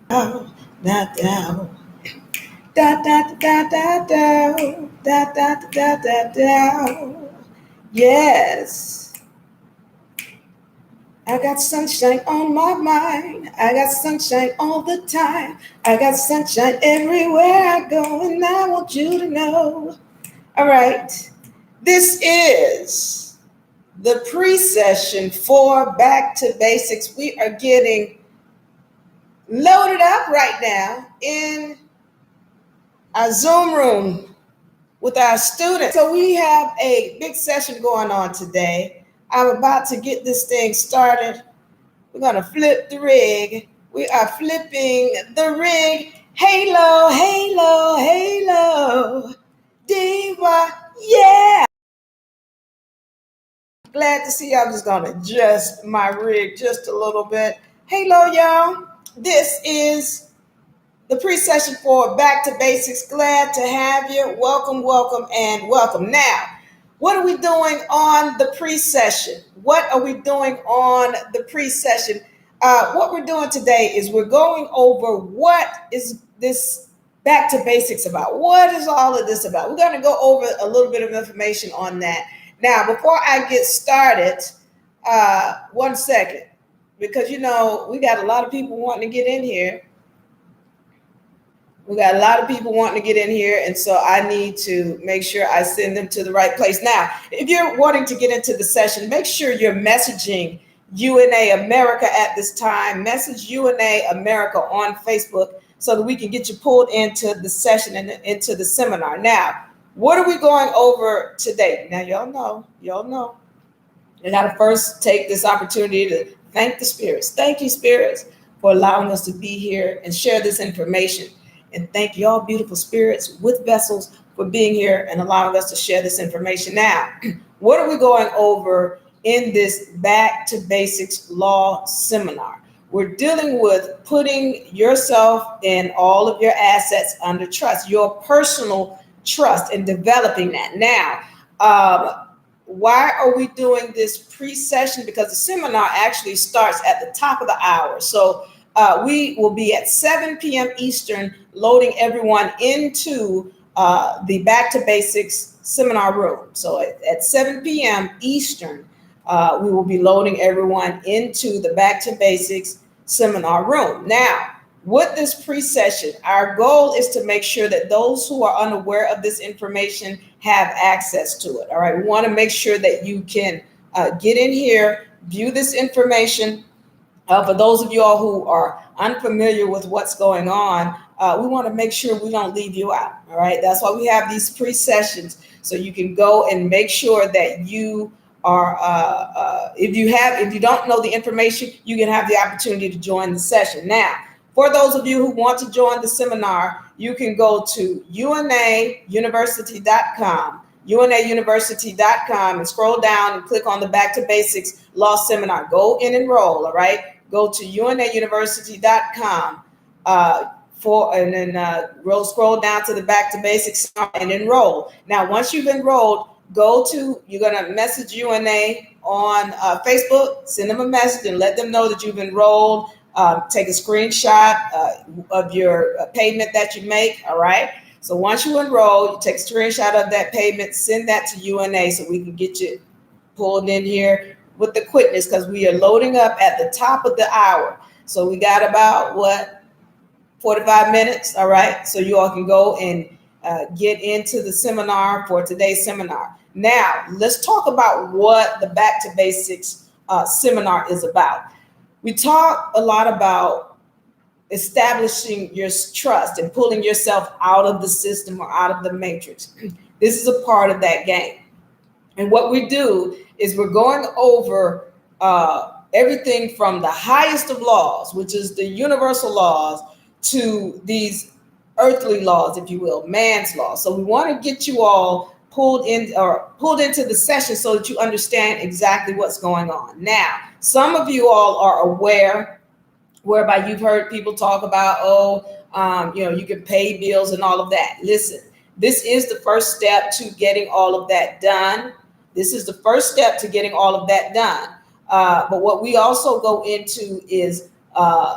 down, not down. Da da da da da da da da da da. Yes, I got sunshine on my mind. I got sunshine all the time. I got sunshine everywhere I go, and I want you to know. All right, this is the pre-session for Back to Basics. We are getting loaded up right now in our Zoom room with our students. So we have a big session going on today. I'm about to get this thing started. We're going to flip the rig. We are flipping the rig. Halo, halo, halo. Diva, yeah. Glad to see you. I'm just going to adjust my rig just a little bit. Halo, y'all. This is the pre-session for Back to Basics. Glad to have you. Welcome, welcome, and welcome. Now, what are we doing on the pre-session? What are we doing on the pre-session? What we're doing today is we're going over what is this Back to Basics about. What is all of this about? We're going to go over a little bit of information on that. Now, before I get started, 1 second, because we got a lot of people wanting to get in here. We got a lot of people wanting to get in here, and so I need to make sure I send them to the right place. Now, if you're wanting to get into the session, make sure you're messaging UNA America at this time. Message UNA America on Facebook so that we can get you pulled into the session and into the seminar. Now, what are we going over today? Now, y'all know. I got to first take this opportunity to thank the spirits. Thank you, spirits, for allowing us to be here and share this information. And thank you all beautiful spirits with vessels for being here and allowing us to share this information. Now, what are we going over in this Back to Basics Law Seminar? We're dealing with putting yourself and all of your assets under trust, your personal trust, and developing that. Now, why are we doing this pre-session? Because the seminar actually starts at the top of the hour. So we will be at 7 p.m. Eastern, loading everyone into the Back to Basics seminar room. So at 7 p.m. Eastern, we will be loading everyone into the Back to Basics seminar room. Now, with this pre-session, our goal is to make sure that those who are unaware of this information have access to it. All right, we want to make sure that you can get in here, view this information. For those of you all who are unfamiliar with what's going on, we want to make sure we don't leave you out. All right, that's why we have these pre-sessions, so you can go and make sure that you are. If you don't know the information, you can have the opportunity to join the session. Now, for those of you who want to join the seminar, you can go to unauniversity.com. unauniversity.com and scroll down and click on the Back to Basics Law Seminar. Go and enroll. All right. Go to unauniversity.com and then scroll down to the Back to Basics and enroll. Now, once you've enrolled, you're going to message UNA on Facebook, send them a message and let them know that you've enrolled. Take a screenshot of your payment that you make. All right. So once you enroll, you take a screenshot of that payment, send that to UNA so we can get you pulled in here with the quickness, because we are loading up at the top of the hour. So we got about 45 minutes. All right. So you all can go and get into the seminar for today's seminar. Now, let's talk about what the Back to Basics seminar is about. We talk a lot about establishing your trust and pulling yourself out of the system or out of the matrix. This is a part of that game. And what we do is we're going over everything from the highest of laws, which is the universal laws, to these earthly laws, if you will, man's laws. So we want to get you all pulled into the session so that you understand exactly what's going on. Now, some of you all are aware, whereby you've heard people talk about, you can pay bills and all of that. Listen, this is the first step to getting all of that done. This is the first step to getting all of that done. But what we also go into is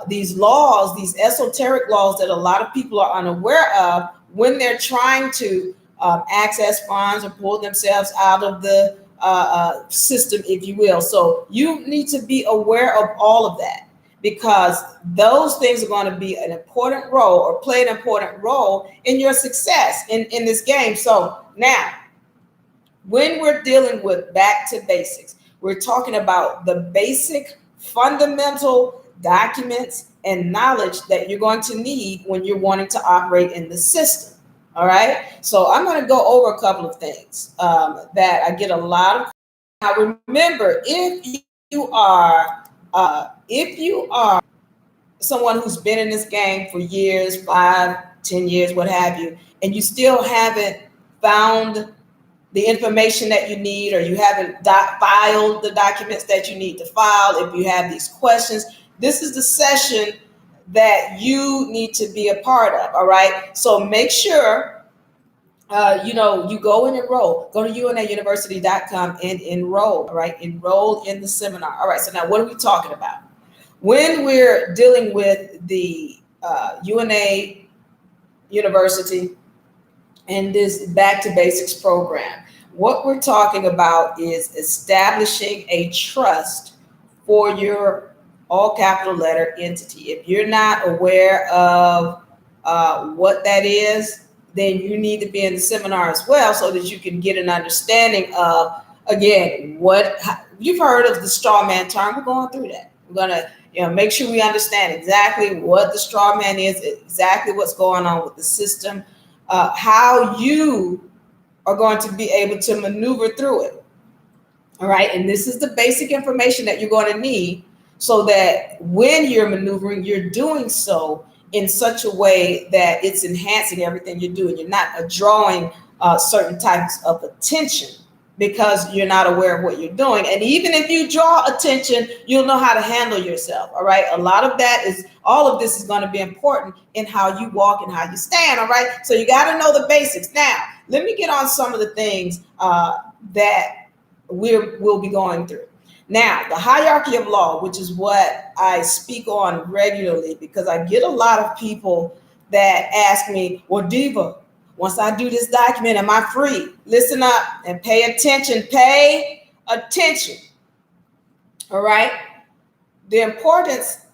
these laws, these esoteric laws that a lot of people are unaware of when they're trying to access funds or pull themselves out of the system, if you will. So you need to be aware of all of that, because those things are going to be an important role or play an important role in your success in this game. So now, when we're dealing with back to basics, we're talking about the basic fundamental documents and knowledge that you're going to need when you're wanting to operate in the system. All right. So I'm going to go over a couple of things that I get a lot of. Now, remember, if you are someone who's been in this game for years, 5, 10 years, what have you, and you still haven't found the information that you need, or you haven't filed the documents that you need to file, if you have these questions, this is the session that you need to be a part of. All right. So make sure, you go and enroll. Go to unauniversity.com and enroll. All right. Enroll in the seminar. All right. So now, what are we talking about? When we're dealing with the UNA University and this Back to Basics program, what we're talking about is establishing a trust for your all capital letter entity. If you're not aware of what that is, then you need to be in the seminar as well, so that you can get an understanding of, again, what you've heard of the straw man term. We're going through that. We're going to make sure we understand exactly what the straw man is, exactly what's going on with the system, how you are going to be able to maneuver through it. All right. And this is the basic information that you're going to need, so that when you're maneuvering, you're doing so in such a way that it's enhancing everything you're doing. You're not drawing certain types of attention because you're not aware of what you're doing. And even if you draw attention, you'll know how to handle yourself. All right. All of this is going to be important in how you walk and how you stand. All right. So you got to know the basics. Now, let me get on some of the things that we'll be going through. Now, the hierarchy of law, which is what I speak on regularly, because I get a lot of people that ask me, well, Diva, once I do this document, am I free? Listen up and pay attention. Pay attention. All right. The importance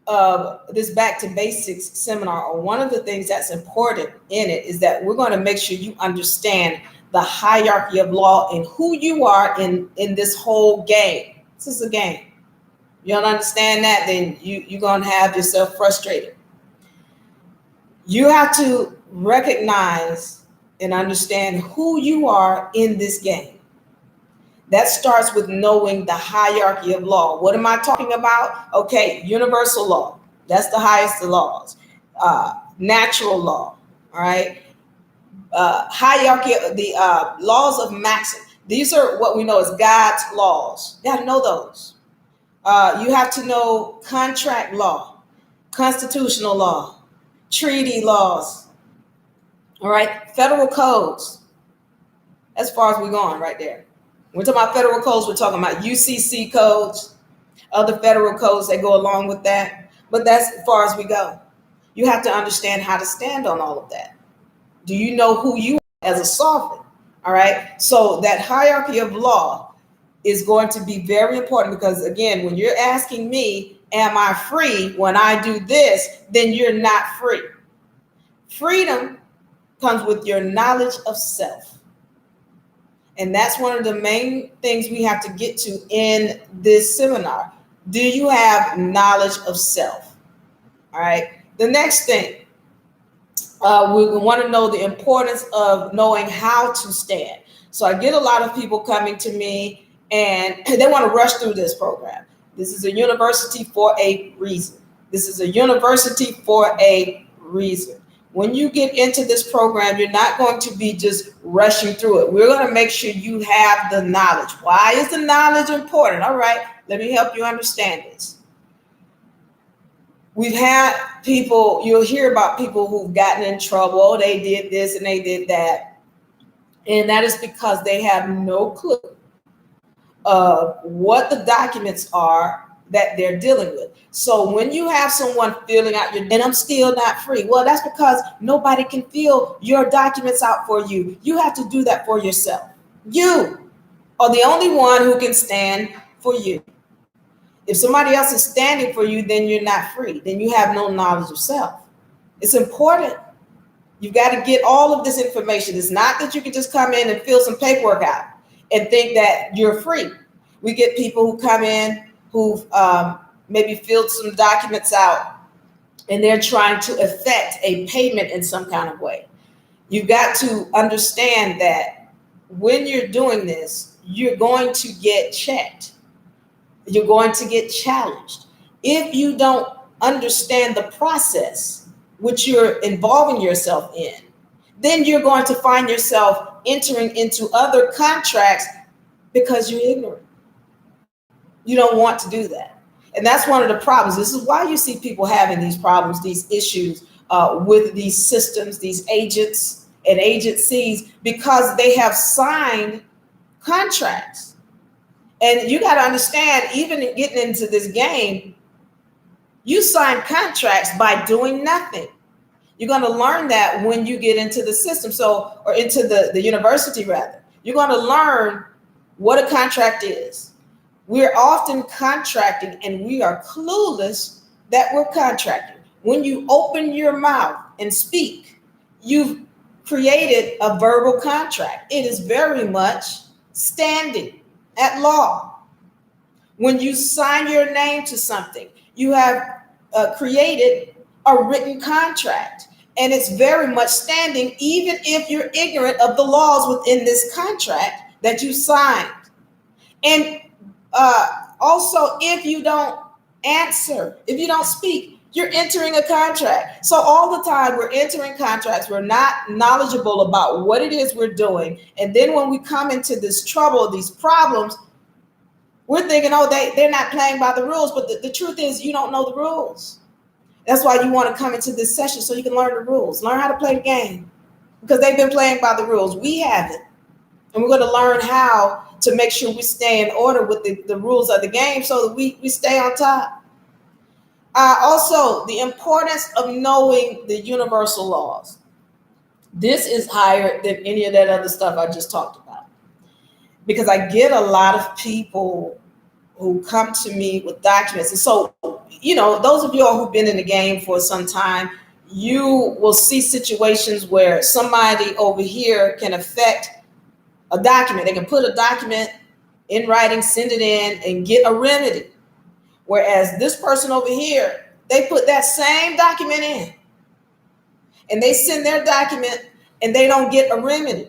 of this Back to Basics seminar, or one of the things that's important in it, is that we're going to make sure you understand the hierarchy of law and who you are in this whole game. This is a game. You don't understand that, then you're going to have yourself frustrated. You have to recognize and understand who you are in this game. That starts with knowing the hierarchy of law. What am I talking about? Okay, universal law. That's the highest of laws. Natural law. All right. Hierarchy, the laws of maxim. These are what we know as God's laws. You got to know those. You have to know contract law, constitutional law, treaty laws. All right, federal codes. As far as we're going right there. We're talking about federal codes. We're talking about UCC codes, other federal codes that go along with that. But that's as far as we go. You have to understand how to stand on all of that. Do you know who you are as a sovereign? All right. So that hierarchy of law is going to be very important, because, again, when you're asking me, am I free when I do this, then you're not free. Freedom comes with your knowledge of self. And that's one of the main things we have to get to in this seminar. Do you have knowledge of self? All right. The next thing, we want to know the importance of knowing how to stand. So I get a lot of people coming to me and they want to rush through this program. This is a university for a reason. This is a university for a reason. When you get into this program, you're not going to be just rushing through it. We're going to make sure you have the knowledge. Why is the knowledge important? All right, let me help you understand this. We've had people, you'll hear about people who've gotten in trouble. Oh, they did this and they did that. And that is because they have no clue of what the documents are that they're dealing with. So when you have someone filling out and I'm still not free, well, that's because nobody can fill your documents out for you. You have to do that for yourself. You are the only one who can stand for you. If somebody else is standing for you, then you're not free. Then you have no knowledge of self. It's important. You've got to get all of this information. It's not that you can just come in and fill some paperwork out and think that you're free. We get people who come in who've maybe filled some documents out and they're trying to effect a payment in some kind of way. You've got to understand that when you're doing this, you're going to get checked. You're going to get challenged. If you don't understand the process which you're involving yourself in, then you're going to find yourself entering into other contracts because you're ignorant. You don't want to do that. And that's one of the problems. This is why you see people having these problems, these issues with these systems, these agents and agencies, because they have signed contracts. And you got to understand, even getting into this game, you sign contracts by doing nothing. You're going to learn that when you get into the system, or into the university rather. You're going to learn what a contract is. We're often contracting and we are clueless that we're contracting. When you open your mouth and speak, you've created a verbal contract. It is very much standing at law. When you sign your name to something, you have created a written contract, and it's very much standing, even if you're ignorant of the laws within this contract that you signed. And also, if you don't answer, if you don't speak, you're entering a contract. So all the time we're entering contracts, we're not knowledgeable about what it is we're doing. And then when we come into this trouble, these problems, we're thinking, oh, they're not playing by the rules. But the truth is, you don't know the rules. That's why you want to come into this session, so you can learn the rules, learn how to play the game, because they've been playing by the rules. We haven't. And we're going to learn how to make sure we stay in order with the rules of the game so that we stay on top. Also, the importance of knowing the universal laws. This is higher than any of that other stuff I just talked about, because I get a lot of people who come to me with documents. And so, those of you all who've been in the game for some time, you will see situations where somebody over here can affect a document. They can put a document in writing, send it in, and get a remedy. Whereas this person over here, they put that same document in and they send their document and they don't get a remedy.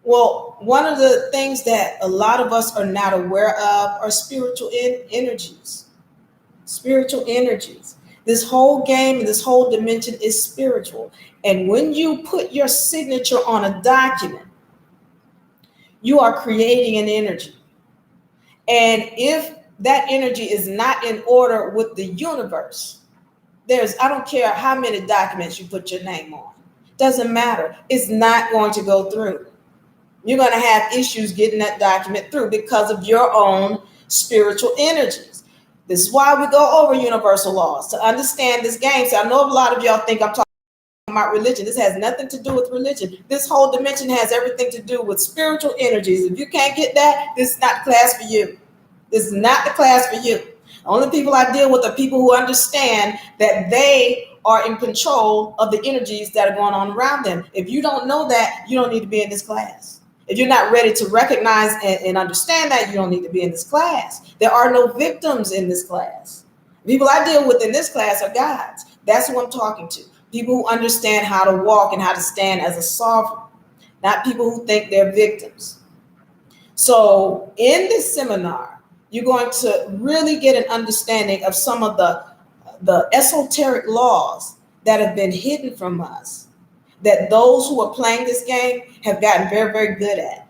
Well, one of the things that a lot of us are not aware of are spiritual energies. Spiritual energies. This whole game and this whole dimension is spiritual. And when you put your signature on a document, you are creating an energy. And if that energy is not in order with the universe, I don't care how many documents you put your name on. Doesn't matter. It's not going to go through. You're going to have issues getting that document through because of your own spiritual energies. This is why we go over universal laws, to understand this game. So I know a lot of y'all think I'm talking about religion. This has nothing to do with religion. This whole dimension has everything to do with spiritual energies. If you can't get that, this is not the class for you. This is not the class for you. The only people I deal with are people who understand that they are in control of the energies that are going on around them. If you don't know that, you don't need to be in this class. If you're not ready to recognize and understand that, you don't need to be in this class. There are no victims in this class. People I deal with in this class are gods. That's who I'm talking to. People who understand how to walk and how to stand as a sovereign, not people who think they're victims. So in this seminar, you're going to really get an understanding of some of the esoteric laws that have been hidden from us, that those who are playing this game have gotten very, very good at.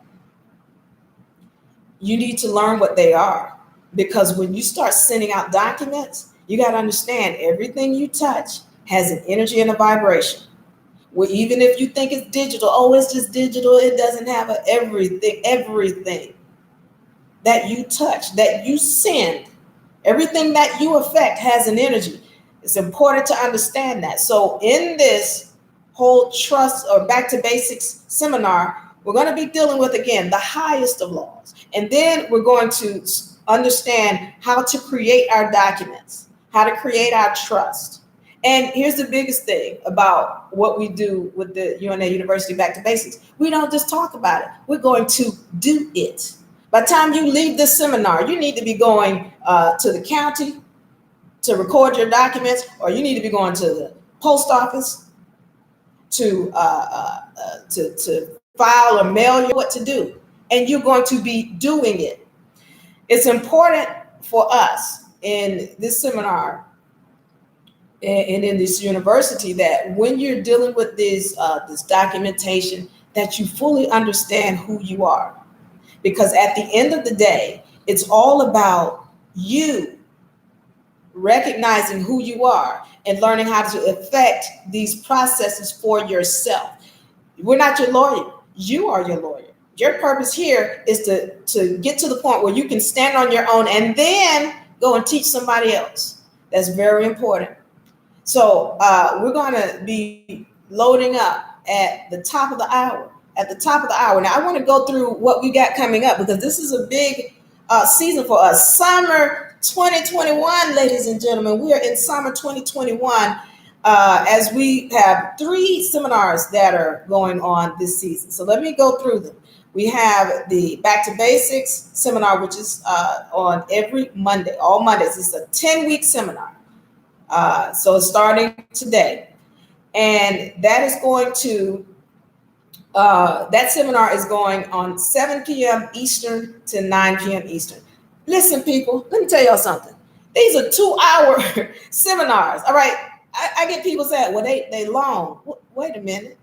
You need to learn what they are, because when you start sending out documents, you got to understand everything you touch has an energy and a vibration. Well, even if you think it's digital, it's just digital, it doesn't have everything that you touch, that you send, Everything that you affect has an energy. It's important to understand that. So in this whole trust or back to basics seminar, we're going to be dealing with, again, the highest of laws. And then we're going to understand how to create our documents, how to create our trust. And here's the biggest thing about what we do with the UNA University Back to Basics. We don't just talk about it. We're going to do it. By the time you leave this seminar, you need to be going to the county to record your documents, or you need to be going to the post office to file or mail you what to do. And you're going to be doing it. It's important for us in this seminar and in this university that when you're dealing with this documentation, that you fully understand who you are. Because at the end of the day, it's all about you recognizing who you are and learning how to affect these processes for yourself. We're not your lawyer. You are your lawyer. Your purpose here is to get to the point where you can stand on your own and then go and teach somebody else. That's very important. So we're going to be loading up at the top of the hour. Now, I want to go through what we got coming up because this is a big season for us. Summer 2021, ladies and gentlemen. We are in summer 2021 as we have 3 seminars that are going on this season. So let me go through them. We have the Back to Basics seminar, which is on every Monday, all Mondays. It's a 10-week seminar. So it's starting today. And that is going to, that seminar is going on 7 p.m. Eastern to 9 p.m. Eastern. Listen, people, let me tell y'all something. These are 2-hour seminars. All right. I get people saying, well, they long. Wait a minute.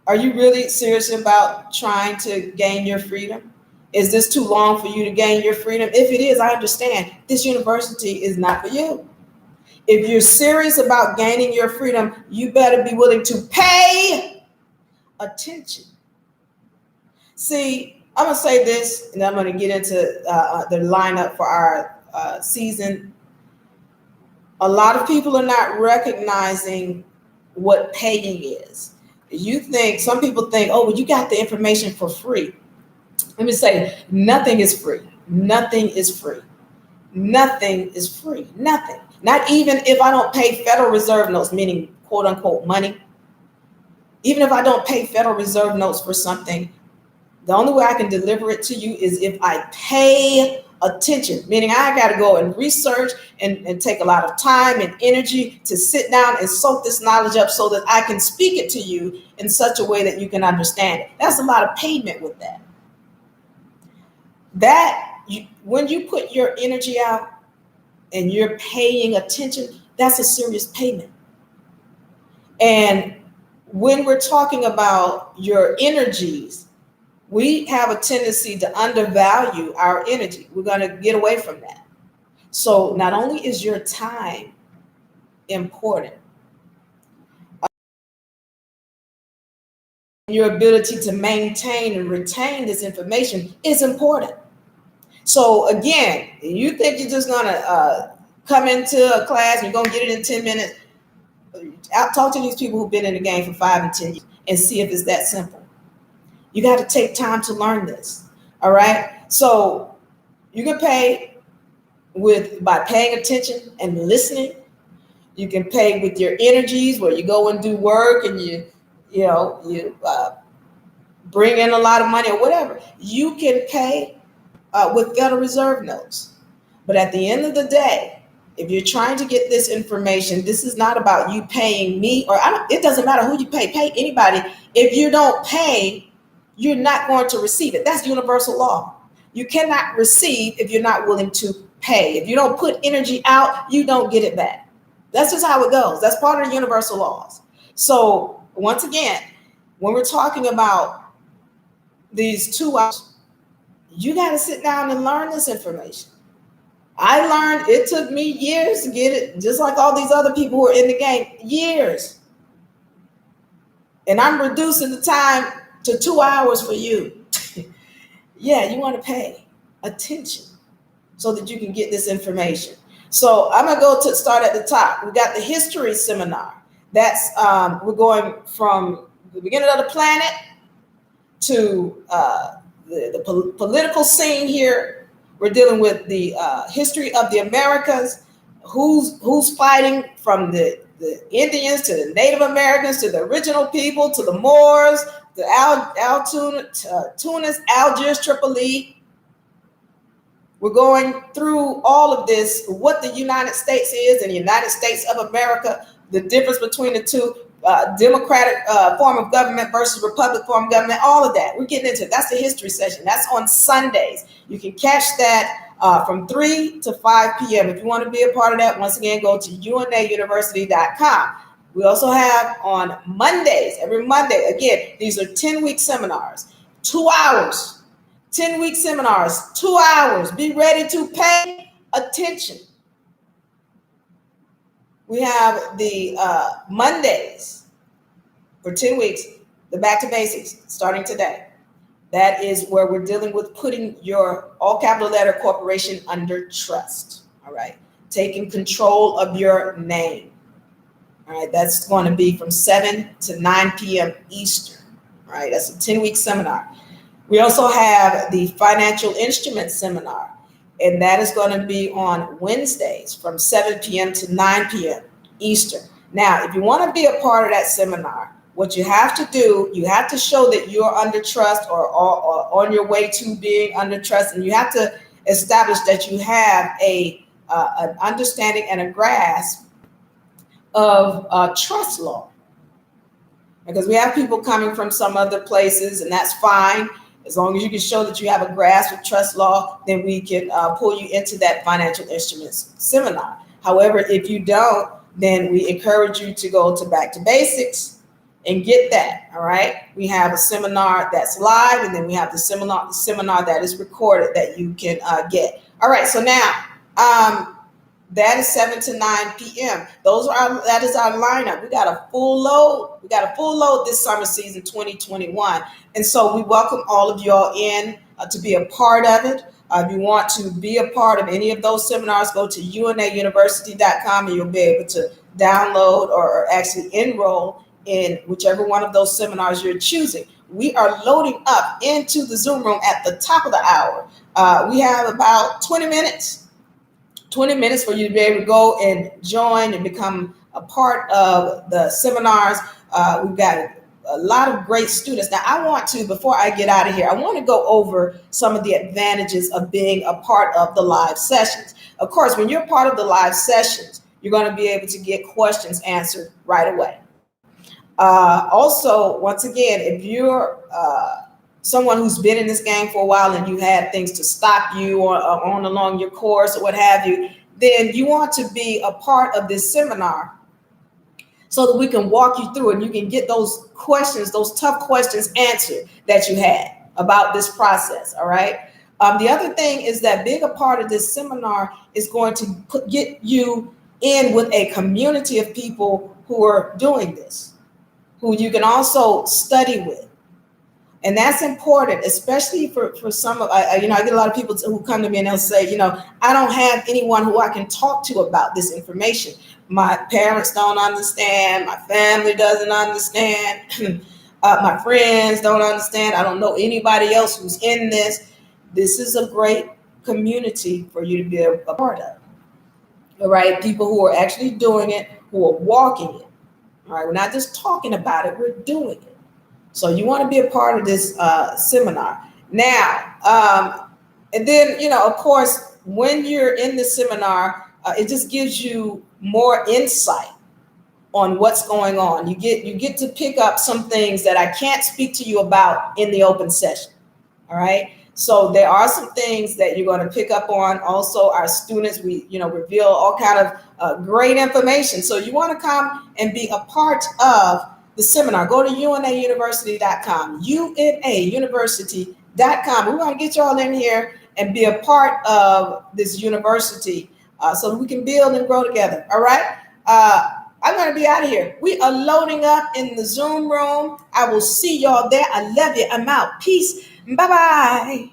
Are you really serious about trying to gain your freedom? Is this too long for you to gain your freedom? If it is, I understand. This university is not for you. If you're serious about gaining your freedom, you better be willing to pay attention. See, I'm going to say this, and I'm going to get into the lineup for our season. A lot of people are not recognizing what paying is. Some people think, oh, well, you got the information for free. Let me say, nothing is free. Nothing is free. Nothing is free. Nothing. Not even if I don't pay Federal Reserve notes, meaning quote unquote money. Even if I don't pay Federal Reserve notes for something, the only way I can deliver it to you is if I pay attention, meaning I got to go and research and take a lot of time and energy to sit down and soak this knowledge up so that I can speak it to you in such a way that you can understand it. That's a lot of payment with that. When you put your energy out and you're paying attention, that's a serious payment. And when we're talking about your energies, we have a tendency to undervalue our energy. We're going to get away from that. So not only is your time important, your ability to maintain and retain this information is important. So again, you think you're just going to come into a class and you're going to get it in 10 minutes, talk to these people who've been in the game for 5 and 10 years and see if it's that simple. You got to take time to learn this. All right. So you can pay by paying attention and listening. You can pay with your energies where you go and do work and you bring in a lot of money or whatever. You can pay with Federal Reserve notes. But at the end of the day, if you're trying to get this information, this is not about you paying me it doesn't matter who you pay anybody. If you don't pay, you're not going to receive it. That's universal law. You cannot receive if you're not willing to pay. If you don't put energy out, you don't get it back. That's just how it goes. That's part of the universal laws. So once again, when we're talking about these 2 hours, you got to sit down and learn this information. I learned, it took me years to get it, just like all these other people who are in the game, years. And I'm reducing the time to 2 hours for you. Yeah, you want to pay attention. so that you can get this information. So I'm going to start at the top. We got the history seminar. That's we're going from the beginning of the planet to the political scene here. We're dealing with the history of the Americas. Who's fighting, from the Indians to the Native Americans to the original people to the Moors, to Tunis, Algiers, Tripoli. We're going through all of this, what the United States is and the United States of America, the difference between the two, democratic form of government versus republic form of government, all of that. We're getting into it. That's the history session. That's on Sundays. You can catch that from 3 to 5 p.m. If you want to be a part of that, once again, go to unauniversity.com. We also have on Mondays, every Monday, again, these are 10-week seminars, 2 hours. 10-week seminars, 2 hours. Be ready to pay attention. We have the Mondays for 10 weeks, the Back to Basics, starting today. That is where we're dealing with putting your all capital letter corporation under trust. All right. Taking control of your name. All right. That's going to be from 7 to 9 p.m. Eastern. All right. That's a 10-week seminar. We also have the financial instrument seminar, and that is going to be on Wednesdays from 7 p.m. to 9 p.m. Eastern. Now, if you want to be a part of that seminar, what you have to do, you have to show that you're under trust or on your way to being under trust, and you have to establish that you have an understanding and a grasp of trust law. Because we have people coming from some other places, and that's fine. As long as you can show that you have a grasp of trust law, then we can pull you into that financial instruments seminar. However, if you don't, then we encourage you to go to Back to Basics and get that. All right. We have a seminar that's live, and then we have the seminar that is recorded that you can get. All right. So now that is 7 to 9 p.m. That is our lineup. We got a full load. We got a full load this summer season 2021. And so we welcome all of y'all in to be a part of it. If you want to be a part of any of those seminars, go to unauniversity.com and you'll be able to download or actually enroll in whichever one of those seminars you're choosing. We are loading up into the Zoom room at the top of the hour. We have about 20 minutes for you to be able to go and join and become a part of the seminars. We've got a lot of great students. Now, before I get out of here, I want to go over some of the advantages of being a part of the live sessions. Of course, when you're part of the live sessions, you're going to be able to get questions answered right away. Also, once again, if you're someone who's been in this game for a while and you had things to stop you or on along your course or what have you, then you want to be a part of this seminar so that we can walk you through and you can get those questions, those tough questions answered that you had about this process. All right. The other thing is that being a part of this seminar is going to get you in with a community of people who are doing this, who you can also study with. And that's important, especially for some of, I get a lot of people who come to me and they'll say, I don't have anyone who I can talk to about this information. My parents don't understand. My family doesn't understand. My friends don't understand. I don't know anybody else who's in this. This is a great community for you to be a part of. All right. People who are actually doing it, who are walking it. All right. We're not just talking about it. We're doing it. So you want to be a part of this seminar. Now, and then, of course, when you're in the seminar, it just gives you more insight on what's going on. You get to pick up some things that I can't speak to you about in the open session. All right. So there are some things that you're going to pick up on. Also, our students, we reveal all kind of great information. So you want to come and be a part of the seminar. Go to unauniversity.com, unauniversity.com. We're going to get y'all in here and be a part of this university so that we can build and grow together. All right. I'm going to be out of here. We are loading up in the Zoom room. I will see y'all there. I love you. I'm out. Peace. Bye-bye.